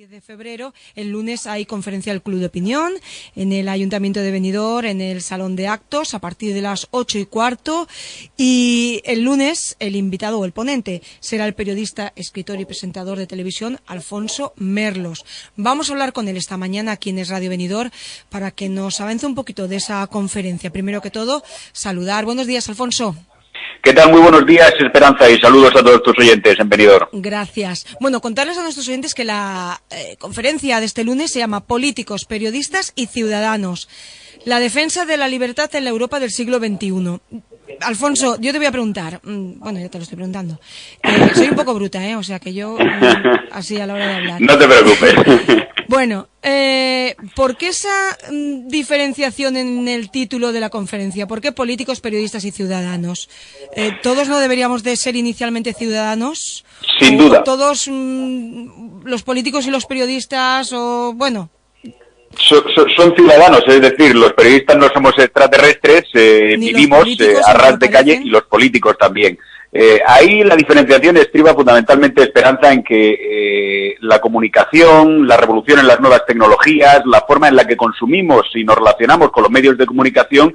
10 de febrero, el lunes hay conferencia del Club de Opinión en el Ayuntamiento de Benidorm, en el Salón de Actos, a partir de las 8:15. Y el lunes el invitado o el ponente será el periodista, escritor y presentador de televisión Alfonso Merlos. Vamos a hablar con él esta mañana aquí en Es Radio Benidorm para que nos avance un poquito de esa conferencia. Primero que todo, saludar. Buenos días, Alfonso. ¿Qué tal? Muy buenos días, Esperanza, y saludos a todos tus oyentes en Benidorm. Gracias. Bueno, contarles a nuestros oyentes que la conferencia de este lunes se llama Políticos, Periodistas y Ciudadanos. La defensa de la libertad en la Europa del siglo XXI. Alfonso, yo te voy a preguntar, bueno, ya te lo estoy preguntando, soy un poco bruta, o sea que yo, así a la hora de hablar. No te preocupes. Bueno, ¿por qué esa diferenciación en el título de la conferencia? ¿Por qué políticos, periodistas y ciudadanos? ¿Todos no deberíamos de ser inicialmente ciudadanos? Sin duda. ¿O todos los políticos y los periodistas, o bueno? Son ciudadanos, es decir, los periodistas no somos extraterrestres, vivimos a ras de calle, y los políticos también. Ahí la diferenciación estriba fundamentalmente, Esperanza, en que la comunicación, la revolución en las nuevas tecnologías, la forma en la que consumimos y nos relacionamos con los medios de comunicación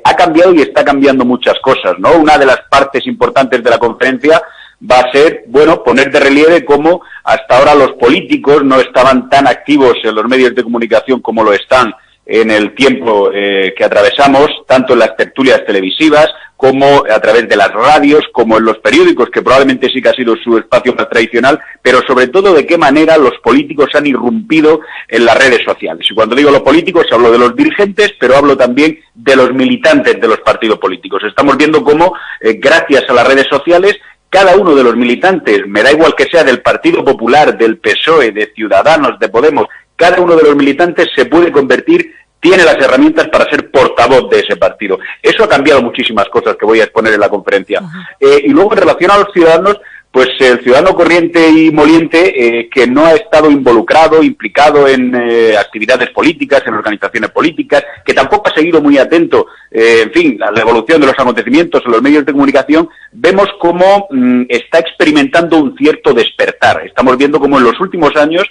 ha cambiado y está cambiando muchas cosas, ¿no? Una de las partes importantes de la conferencia va a ser, bueno, poner de relieve cómo hasta ahora los políticos no estaban tan activos en los medios de comunicación como lo están en el tiempo que atravesamos, tanto en las tertulias televisivas como a través de las radios, como en los periódicos, que probablemente sí que ha sido su espacio más tradicional, pero sobre todo de qué manera los políticos han irrumpido en las redes sociales. Y cuando digo los políticos hablo de los dirigentes, pero hablo también de los militantes de los partidos políticos. Estamos viendo cómo, gracias a las redes sociales, cada uno de los militantes, me da igual que sea del Partido Popular, del PSOE, de Ciudadanos, de Podemos, cada uno de los militantes se puede convertir, tiene las herramientas para ser portavoz de ese partido. Eso ha cambiado muchísimas cosas que voy a exponer en la conferencia. Y luego, en relación a los ciudadanos, pues el ciudadano corriente y moliente que no ha estado involucrado, implicado en actividades políticas, en organizaciones políticas, que tampoco ha seguido muy atento, en fin, a la evolución de los acontecimientos en los medios de comunicación, vemos cómo está experimentando un cierto despertar. Estamos viendo cómo en los últimos años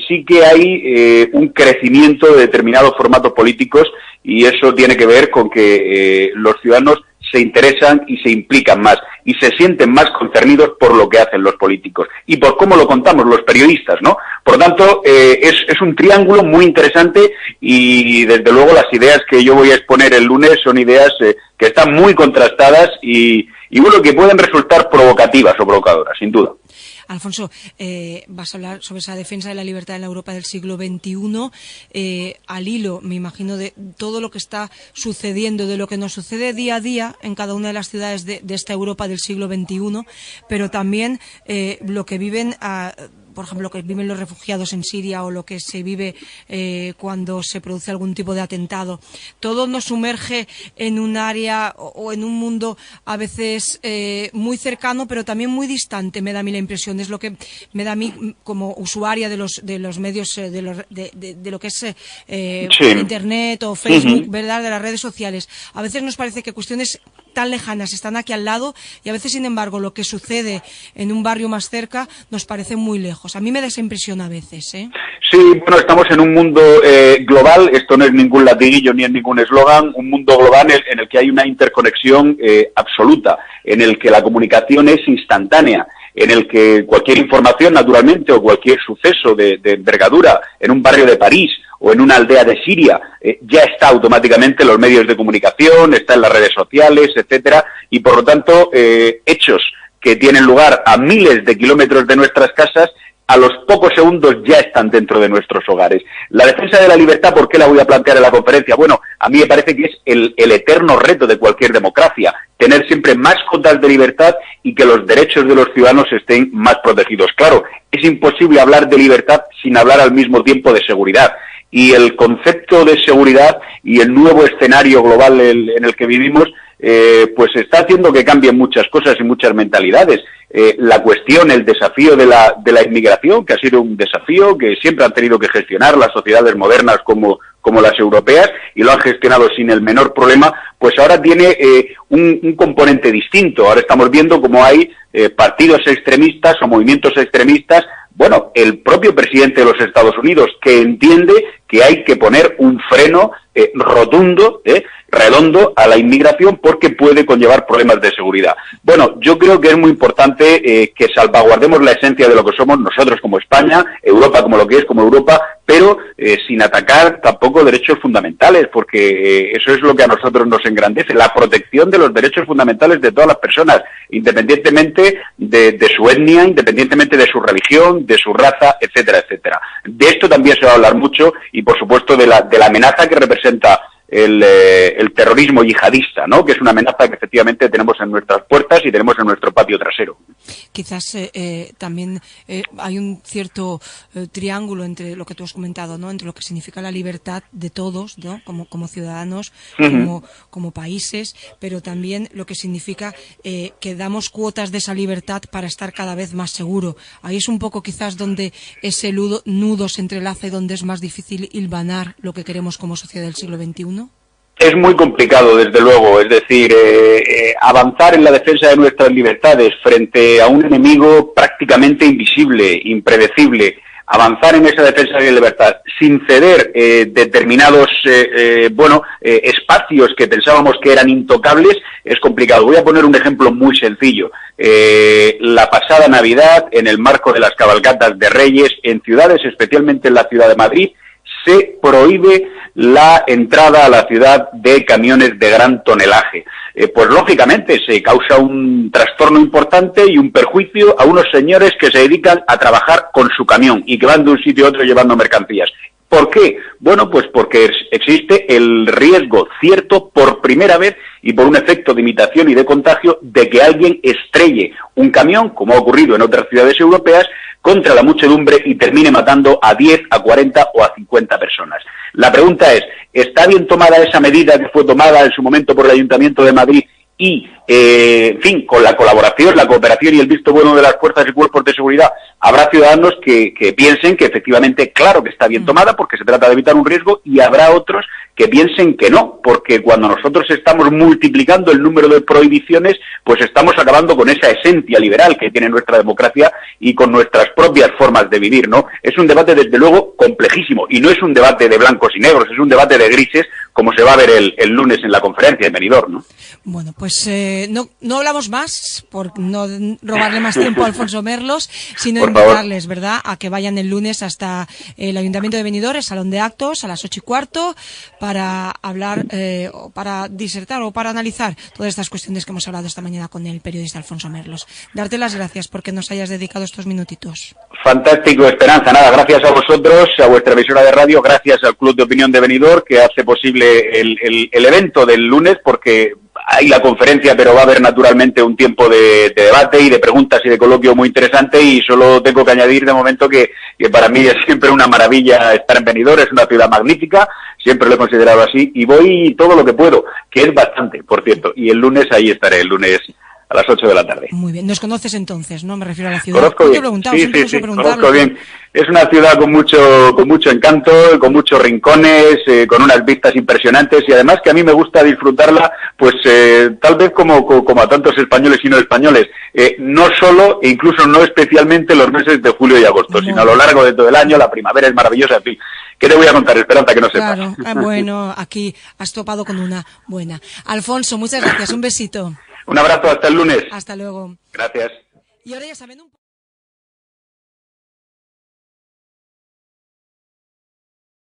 sí que hay un crecimiento de determinados formatos políticos, y eso tiene que ver con que los ciudadanos se interesan y se implican más y se sienten más concernidos por lo que hacen los políticos y por cómo lo contamos los periodistas, ¿no? Por lo tanto, es un triángulo muy interesante, y desde luego las ideas que yo voy a exponer el lunes son ideas que están muy contrastadas y bueno, que pueden resultar provocativas o provocadoras, sin duda. Alfonso, vas a hablar sobre esa defensa de la libertad en la Europa del siglo XXI, al hilo, me imagino, de todo lo que está sucediendo, de lo que nos sucede día a día en cada una de las ciudades de esta Europa del siglo XXI, pero también lo que viven por ejemplo, lo que viven los refugiados en Siria, o lo que se vive cuando se produce algún tipo de atentado. Todo nos sumerge en un área o en un mundo a veces muy cercano, pero también muy distante, me da a mí la impresión. Es lo que me da a mí como usuaria de los medios, de lo que es Internet o Facebook, ¿verdad?, de las redes sociales. A veces nos parece que cuestiones tan lejanas están aquí al lado, y a veces, sin embargo, lo que sucede en un barrio más cerca nos parece muy lejos. A mí me da esa impresión a veces, ¿eh? Sí, bueno, estamos en un mundo global, esto no es ningún latiguillo ni es ningún eslogan, un mundo global en el que hay una interconexión absoluta, en el que la comunicación es instantánea, en el que cualquier información, naturalmente, o cualquier suceso de envergadura en un barrio de París o en una aldea de Siria, ya está automáticamente en los medios de comunicación, está en las redes sociales, etcétera, y por lo tanto, hechos que tienen lugar a miles de kilómetros de nuestras casas, a los pocos segundos ya están dentro de nuestros hogares. La defensa de la libertad, ¿por qué la voy a plantear en la conferencia? Bueno, a mí me parece que es el eterno reto de cualquier democracia, tener siempre más cotas de libertad y que los derechos de los ciudadanos estén más protegidos. Claro, es imposible hablar de libertad sin hablar al mismo tiempo de seguridad. Y el concepto de seguridad y el nuevo escenario global en el que vivimos, pues está haciendo que cambien muchas cosas y muchas mentalidades. La cuestión, el desafío de la inmigración, que ha sido un desafío que siempre han tenido que gestionar las sociedades modernas como las europeas, y lo han gestionado sin el menor problema, pues ahora tiene un componente distinto. Ahora estamos viendo cómo hay partidos extremistas o movimientos extremistas Bueno, el propio presidente de los Estados Unidos, que entiende que hay que poner un freno rotundo, redondo a la inmigración porque puede conllevar problemas de seguridad. Bueno, yo creo que es muy importante que salvaguardemos la esencia de lo que somos nosotros como España, Europa como lo que es como Europa, pero sin atacar tampoco derechos fundamentales, porque eso es lo que a nosotros nos engrandece, la protección de los derechos fundamentales de todas las personas, independientemente de su etnia, independientemente de su religión, de su raza, etcétera, etcétera. De esto también se va a hablar mucho y, por supuesto, de la amenaza que representa el terrorismo yihadista, ¿no? Que es una amenaza que efectivamente tenemos en nuestras puertas y tenemos en nuestro patio trasero. Quizás también hay un cierto triángulo entre lo que tú has comentado, ¿no? Entre lo que significa la libertad de todos, ¿no? Como ciudadanos, como países, pero también lo que significa que damos cuotas de esa libertad para estar cada vez más seguro. Ahí es un poco quizás donde ese nudo se entrelaza y donde es más difícil hilvanar lo que queremos como sociedad del siglo XXI. Es muy complicado, desde luego, es decir, avanzar en la defensa de nuestras libertades frente a un enemigo prácticamente invisible, impredecible, avanzar en esa defensa de la libertad sin ceder determinados espacios que pensábamos que eran intocables, es complicado. Voy a poner un ejemplo muy sencillo. La pasada Navidad, en el marco de las cabalgatas de Reyes, en ciudades, especialmente en la ciudad de Madrid, se prohíbe la entrada a la ciudad de camiones de gran tonelaje. Pues lógicamente se causa un trastorno importante y un perjuicio a unos señores que se dedican a trabajar con su camión y que van de un sitio a otro llevando mercancías. ¿Por qué? Bueno, pues porque existe el riesgo cierto por primera vez y por un efecto de imitación y de contagio de que alguien estrelle un camión, como ha ocurrido en otras ciudades europeas, contra la muchedumbre y termine matando a 10, a 40 o a 50 personas. La pregunta es, ¿está bien tomada esa medida que fue tomada en su momento por el Ayuntamiento de Madrid y, en fin, con la colaboración, la cooperación y el visto bueno de las fuerzas y cuerpos de seguridad, habrá ciudadanos que piensen que efectivamente, claro que está bien tomada porque se trata de evitar un riesgo, y habrá otros que piensen que no, porque cuando nosotros estamos multiplicando el número de prohibiciones, pues estamos acabando con esa esencia liberal que tiene nuestra democracia y con nuestras propias formas de vivir, ¿no? Es un debate, desde luego, complejísimo, y no es un debate de blancos y negros, es un debate de grises, como se va a ver el lunes en la conferencia en Benidorm, ¿no? Bueno, pues no hablamos más, por no robarle más tiempo a Alfonso Merlos, sino invitarles, ¿verdad?, a que vayan el lunes hasta el Ayuntamiento de Benidorm, el Salón de Actos, a las 8:15, para hablar, para disertar o para analizar todas estas cuestiones que hemos hablado esta mañana con el periodista Alfonso Merlos. Darte las gracias porque nos hayas dedicado estos minutitos. Fantástico, Esperanza. Nada, gracias a vosotros, a vuestra emisora de radio, gracias al Club de Opinión de Benidorm, que hace posible el evento del lunes, porque hay la conferencia, pero va a haber naturalmente un tiempo de debate y de preguntas y de coloquio muy interesante, y solo tengo que añadir de momento que para mí es siempre una maravilla estar en Benidorm, es una ciudad magnífica, siempre lo he considerado así, y voy todo lo que puedo, que es bastante, por cierto, y el lunes ahí estaré, el lunes a las 8 de la tarde. Muy bien, nos conoces entonces, ¿no? Me refiero a la ciudad. Conozco bien, sí, conozco bien. Es una ciudad con mucho encanto, con muchos rincones, con unas vistas impresionantes, y además que a mí me gusta disfrutarla, pues tal vez como a tantos españoles y no españoles, no solo e incluso no especialmente los meses de julio y agosto, sino a lo largo de todo el año. La primavera es maravillosa, en fin. ¿Qué te voy a contar, Esperanza, que no sepas? Claro, bueno, aquí has topado con una buena. Alfonso, muchas gracias, un besito. Un abrazo, hasta el lunes. Hasta luego. Gracias. Y ahora ya saben